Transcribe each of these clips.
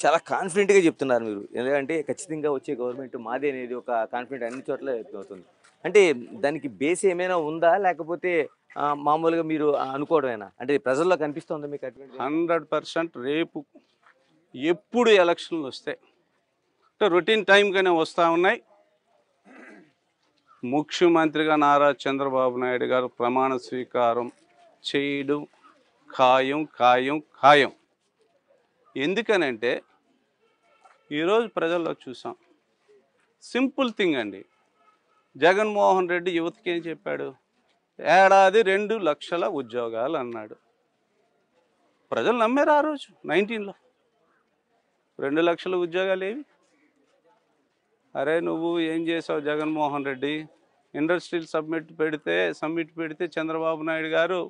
చాలా కాన్ఫిడెంట్‌గా చెప్తున్నారు మీరు. ఎందుకంటే ఖచ్చితంగా వచ్చే గవర్నమెంట్ మాదే అనేది ఒక కాన్ఫిడెంట్ అన్ని చోట్ల వ్యక్తమవుతుంది. అంటే దానికి బేస్ ఏమైనా ఉందా? లేకపోతే మామూలుగా మీరు అనుకోవడమేనా? అంటే ప్రజల్లో కనిపిస్తుందా మీకు అటువంటిది? 100% రేపు ఎప్పుడు ఎలక్షన్లు వస్తాయి అంటే రొటీన్ టైంగానే వస్తూ ఉన్నాయి. ముఖ్యమంత్రిగా నారా చంద్రబాబు నాయుడు గారు ప్రమాణ స్వీకారం చేయడం ఖాయం ఖాయం ఖాయం. ఎందుకనంటే ఈరోజు ప్రజల్లో చూసాం, సింపుల్ థింగ్ అండి. జగన్మోహన్ రెడ్డి యువతకి ఏం చెప్పాడు? ఏడాది 2 లక్షల ఉద్యోగాలు అన్నాడు. ప్రజలు నమ్మారు ఆ రోజు 19లో. 2 లక్షల ఉద్యోగాలు ఏవి? అరే నువ్వు ఏం చేసావు జగన్మోహన్ రెడ్డి? ఇండస్ట్రియల్ సమ్మిట్ పెడితే చంద్రబాబు నాయుడు గారు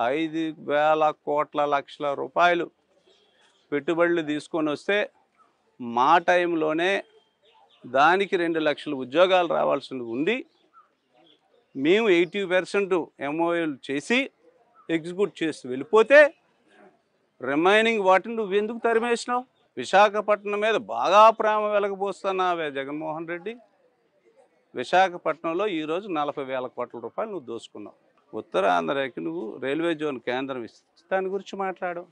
5,000 కోట్ల లక్షల రూపాయలు పెట్టుబడులు తీసుకొని వస్తే మా టైంలోనే దానికి 2 లక్షల ఉద్యోగాలు రావాల్సి ఉంది. మేము 80% ఎంఓఏలు చేసి ఎగ్జిక్యూట్ చేసి వెళ్ళిపోతే రిమైనింగ్ వాటిని నువ్వెందుకు తరిమేసినావు? విశాఖపట్నం మీద బాగా ప్రేమ వెలగబోస్తున్నావే జగన్మోహన్ రెడ్డి. విశాఖపట్నంలో ఈరోజు 40,000 కోట్ల రూపాయలు నువ్వు దోసుకున్నావు. ఉత్తరాంధ్రకి నువ్వు రైల్వే జోన్ కేంద్రం ఇస్తే దాని గురించి మాట్లాడు.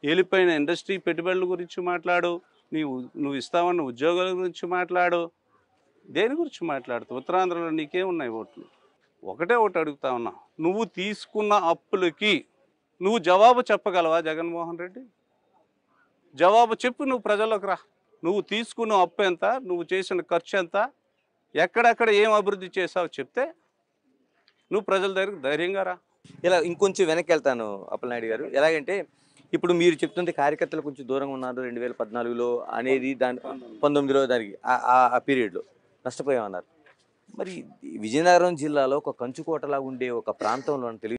వెళ్ళిపోయిన ఇండస్ట్రీ పెట్టుబడుల గురించి మాట్లాడు. నువ్వు ఇస్తామన్న ఉద్యోగాల గురించి మాట్లాడు. దేని గురించి మాట్లాడుతావు? ఉత్తరాంధ్రలో నీకేమున్నాయి ఓట్లు? ఒకటి అడుగుతా ఉన్నా, నువ్వు తీసుకున్న అప్పులకి నువ్వు జవాబు చెప్పగలవా జగన్మోహన్ రెడ్డి? జవాబు చెప్పు, నువ్వు ప్రజల్లోకి రా. నువ్వు తీసుకున్న అప్పు ఎంత, నువ్వు చేసిన ఖర్చు ఎంత, ఎక్కడెక్కడ ఏం అభివృద్ధి చేసావు చెప్తే నువ్వు ప్రజల దగ్గరికి ధైర్యంగా రా. ఇలా ఇంకొంచెం వెనక్కి వెళ్తాను అప్పలనాయుడు గారు. ఎలాగంటే ఇప్పుడు మీరు చెప్తుంటే కార్యకర్తలు కొంచెం దూరంగా ఉన్నారు 2014లో అనేది దాని 19లో దానికి ఆ పీరియడ్‌లో నష్టపోయామన్నారు. మరి విజయనగరం జిల్లాలో ఒక కంచుకోటలాగా ఉండే ఒక ప్రాంతంలో తెలుగు